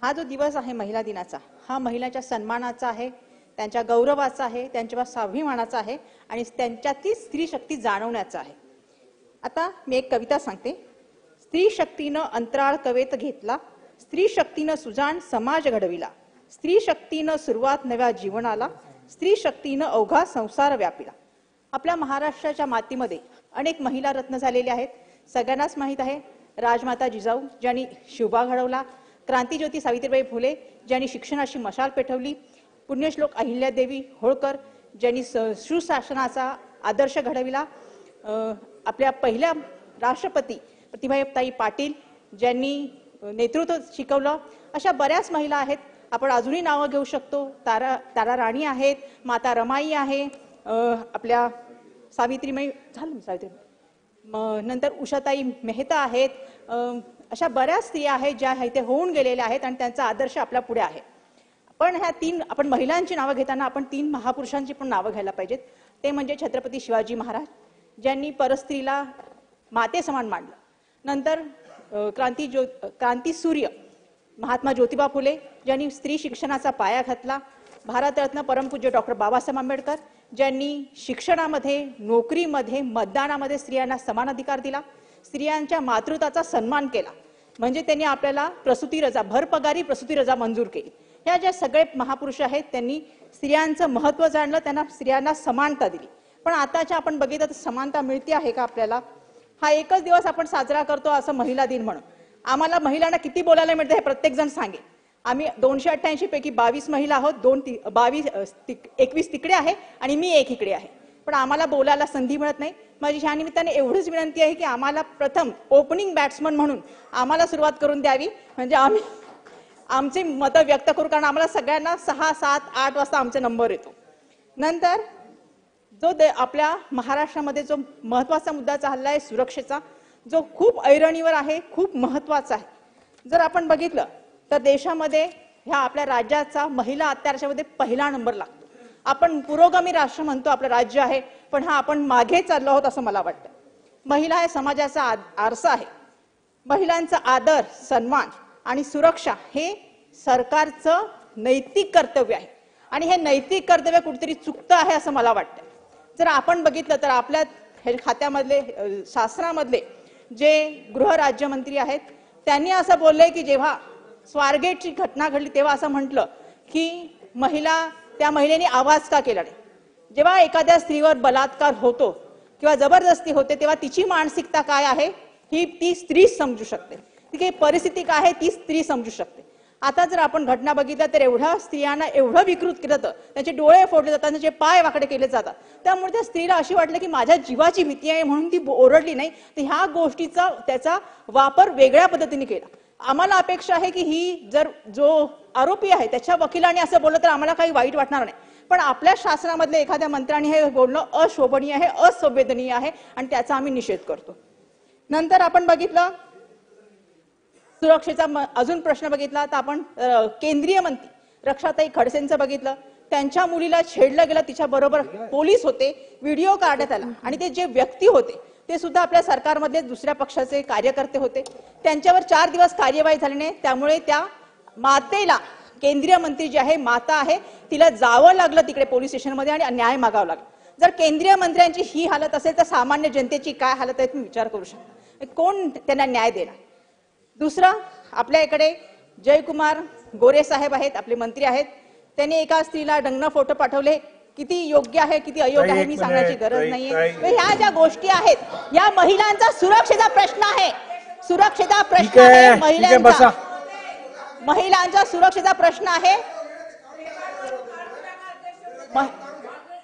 हा जो दिवस आहे महिला दिनाचा, हा महिलांच्या सन्मानाचा आहे, त्यांच्या गौरवाचा आहे, त्यांच्या स्वाभिमानाचा आहे आणि त्यांच्यातली स्त्री शक्ती जाणवण्याचा आहे। आता मी एक कविता सांगते। स्त्री शक्तीनं अंतराळ कवेत घेतला, स्त्री शक्तीनं सुजाण समाज घडविला, स्त्री शक्तीनं सुरुवात नव्या जीवनाला, स्त्री शक्तीनं अवघा संसार व्यापिला। आपल्या महाराष्ट्राच्या मातीमध्ये अनेक महिला रत्न झालेले आहेत। सगळ्यांनाच माहित आहे राजमाता जिजाऊ ज्यांनी शिवबा घडवला, क्रांतिज्योती सावित्रीबाई फुले ज्यांनी शिक्षणाची मशाल पेटवली, पुण्यश्लोक अहिल्यादेवी होळकर ज्यांनी सुशासनाचा आदर्श घडविला, आपल्या पहिल्या राष्ट्रपती प्रतिभाताई पाटील ज्यांनी नेतृत्व शिकवलं। अशा बऱ्याच महिला आहेत, आपण अजूनही नाव घेऊ शकतो। तारा राणी आहेत, माता रमाई आहे, आपल्या सावित्रीबाई नंतर उषाताई मेहता आहेत। अशा बऱ्याच स्त्रिया आहेत ज्या इथे होऊन गेलेल्या आहेत आणि त्यांचा आदर्श आपल्या पुढे आहे। पण ह्या तीन आपण महिलांची नावे घेताना आपण तीन महापुरुषांची पण नावे घ्यायला पाहिजेत। ते म्हणजे छत्रपती शिवाजी महाराज ज्यांनी परस्त्रीला माते समान मानलं। नंतर क्रांती सूर्य महात्मा ज्योतिबा फुले ज्यांनी स्त्री शिक्षणाचा पाया घातला। भारतरत्न परमपूज्य डॉक्टर बाबासाहेब आंबेडकर ज्यांनी शिक्षणामध्ये, नोकरीमध्ये, मतदानामध्ये स्त्रियांना समान अधिकार दिला, स्त्रियांच्या मातृत्वाचा सन्मान केला, म्हणजे त्यांनी आपल्याला प्रसूती रजा, भरपगारी प्रसूती रजा मंजूर केली। ह्या ज्या सगळे महापुरुष आहेत त्यांनी स्त्रियांचं महत्त्व जाणलं, त्यांना स्त्रियांना समानता दिली। पण आताच्या आपण बघितलं तर समानता मिळते आहे का आपल्याला? हा एकच दिवस आपण साजरा करतो असं महिला दिन म्हणून। आम्हाला महिलांना किती बोलायला मिळतं हे प्रत्येक जण सांगेल। आम्ही 288 पैकी 22 महिला आहोत, 21 तिकडे आहे आणि मी एक इकडे आहे, पण आम्हाला बोलायला संधी मिळत नाही। माझी ह्या निमित्ताने एवढीच विनंती आहे की आम्हाला प्रथम ओपनिंग बॅट्समन म्हणून आम्हाला सुरुवात करून द्यावी, म्हणजे आम्ही आमचे मतं व्यक्त करू, कारण आम्हाला सगळ्यांना 6, 7, 8 वाजता आमचा नंबर येतो। नंतर जो आपल्या महाराष्ट्रामध्ये जो महत्त्वाचा मुद्दा चालला आहे सुरक्षेचा, जो खूप ऐरणीवर आहे, खूप महत्त्वाचा आहे। जर आपण बघितलं तर देशामध्ये ह्या आपल्या राज्याचा महिला अत्याचारामध्ये पहिला नंबर लागतो। आपण पुरोगामी राष्ट्र म्हणतो आपलं राज्य आहे, पण हा आपण मागे चाललो आहोत असं मला वाटतं। महिला हे समाजाचा आरसा आहे। महिलांचा आदर, सन्मान आणि सुरक्षा हे सरकारचं नैतिक कर्तव्य आहे आणि हे नैतिक कर्तव्य कुठेतरी चुकतं आहे असं मला वाटतं। जर आपण बघितलं तर आपल्या खात्यामधले, शासनामधले जे गृहराज्यमंत्री आहेत त्यांनी असं बोलले की जेव्हा स्वारगेटची घटना घडली तेव्हा असं म्हटलं की त्या महिलेने आवाज का केला नाही। जेव्हा एखाद्या स्त्रीवर बलात्कार होतो किंवा जबरदस्ती होते तेव्हा तिची मानसिकता काय आहे ही ती स्त्री समजू शकते, ती काही परिस्थिती काय आहे ती स्त्री समजू शकते। आता जर आपण घटना बघितल्या तर एवढ्या स्त्रियांना एवढं विकृत केलं जातं, त्यांचे डोळे फोडले जातात, त्यांचे पाय वाकडे केले जातात। त्यामुळे त्या स्त्रीला अशी वाटलं की माझ्या जीवाची भीती आहे म्हणून ती ओरडली नाही, तर ह्या गोष्टीचा त्याचा वापर वेगळ्या पद्धतीने केला। आम्हाला अपेक्षा आहे की ही जर जो आरोपी आहे त्याच्या वकिलाने असं बोललं तर आम्हाला काही वाईट वाटणार नाही, पण आपल्या शासनामधले एखाद्या मंत्र्याने हे बोलणं अशोभनीय आहे, असंवेदनीय आहे आणि त्याचा आम्ही निषेध करतो। नंतर आपण बघितलं सुरक्षेचा अजून प्रश्न बघितला तर आपण केंद्रीय मंत्री रक्षाताई खडसेंचं बघितलं, त्यांच्या मुलीला छेडलं गेलं, तिच्या बरोबर पोलीस होते, व्हिडिओ काढण्यात आला आणि ते जे व्यक्ती होते ते सुद्धा आपल्या सरकारमधले दुसऱ्या पक्षाचे कार्यकर्ते होते। त्यांच्यावर 4 दिवस कार्यवाही झाली नाही, त्यामुळे त्या मातेला, केंद्रीय मंत्री जी आहे माता आहे, तिला जावं लागलं तिकडे पोलीस स्टेशनमध्ये आणि न्याय मागावा लागला। जर केंद्रीय मंत्र्यांची ही हालत असेल तर सामान्य जनतेची काय हालत आहे तुम्ही विचार करू शकता। कोण त्यांना न्याय देणार? दुसरं, आपल्या इकडे जयकुमार गोरे साहेब आहेत, आपले मंत्री आहेत, त्यांनी एका स्त्रीला डंगन फोटो पाठवले। किती योग्य आहे किती अयोग्य आहे मी सांगण्याची गरज नाहीये। ह्या ज्या गोष्टी आहेत या महिलांचा सुरक्षेचा प्रश्न आहे, सुरक्षेचा प्रश्न आहे महिलांचा, महिलांचा सुरक्षेचा प्रश्न आहे,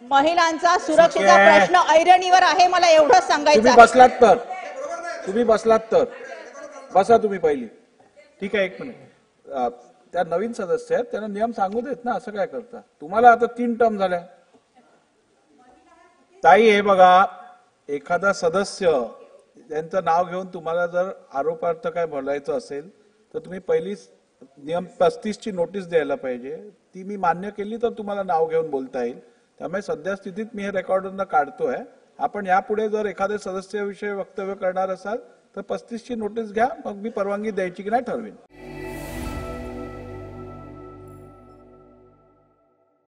महिलांचा सुरक्षेचा प्रश्न ऐरणीवर आहे। मला एवढंच सांगायचं आहे। तुम्ही बसलात तर बसा तुम्ही पहिली, ठीक आहे? 1 मिनिट, त्या नवीन सदस्य आहेत त्यांना नियम सांगू देत ना, असं काय करता? तुम्हाला आता 3 टर्म झाल्या ताई। हे बघा, एखादा सदस्य त्यांचं नाव घेऊन तुम्हाला जर आरोपार्थ काय बोलायचं असेल तर तुम्ही पहिली नियम 35 ची नोटीस द्यायला पाहिजे। ती मी मान्य केली तर तुम्हाला नाव घेऊन बोलता येईल। त्यामुळे सध्या स्थितीत मी हे रेकॉर्डरनं काढतोय। आपण यापुढे जर एखाद्या सदस्याविषयी वक्तव्य करणार असाल तर 35 ची नोटीस घ्या, मग मी परवानगी द्यायची की नाही ठरवीन।